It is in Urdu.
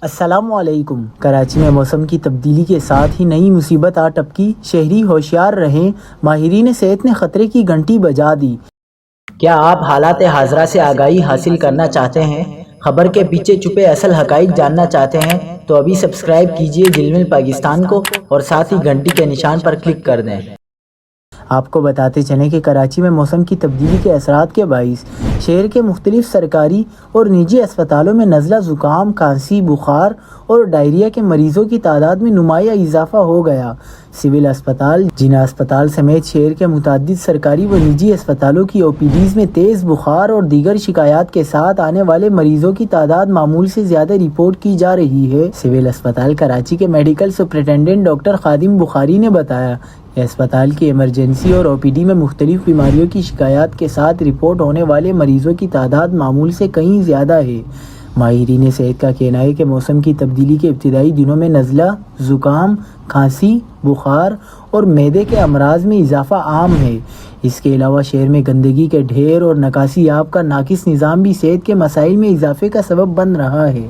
السلام علیکم۔ کراچی میں موسم کی تبدیلی کے ساتھ ہی نئی مصیبت آ ٹپکی، شہری ہوشیار رہیں، ماہرین صحت نے خطرے کی گھنٹی بجا دی۔ کیا آپ حالات حاضرہ سے آگاہی حاصل کرنا چاہتے ہیں؟ خبر کے پیچھے چھپے اصل حقائق جاننا چاہتے ہیں تو ابھی سبسکرائب کیجئے جلمل پاکستان کو اور ساتھ ہی گھنٹی کے نشان پر کلک کر دیں۔ آپ کو بتاتے چلیں کہ کراچی میں موسم کی تبدیلی کے اثرات کے باعث شہر کے مختلف سرکاری اور نجی اسپتالوں میں نزلہ، زکام، کھانسی، بخار اور ڈائریا کے مریضوں کی تعداد میں نمایاں اضافہ ہو گیا۔ سول اسپتال، جناح اسپتال سمیت شہر کے متعدد سرکاری و نجی اسپتالوں کی او پی ڈیز میں تیز بخار اور دیگر شکایات کے ساتھ آنے والے مریضوں کی تعداد معمول سے زیادہ رپورٹ کی جا رہی ہے۔ سول اسپتال کراچی کے میڈیکل سپرنٹنڈنٹ ڈاکٹر خادم بخاری نے بتایا کہ اسپتال کی ایمرجنسی اور او پی ڈی میں مختلف بیماریوں کی شکایات کے ساتھ رپورٹ ہونے والے مریضوں کی تعداد معمول سے کہیں زیادہ ہے۔ ماہرین صحت کا کہنا ہے کہ موسم کی تبدیلی کے ابتدائی دنوں میں نزلہ، زکام، کھانسی، بخار اور معدے کے امراض میں اضافہ عام ہے۔ اس کے علاوہ شہر میں گندگی کے ڈھیر اور نکاسی آب کا ناقص نظام بھی صحت کے مسائل میں اضافے کا سبب بن رہا ہے۔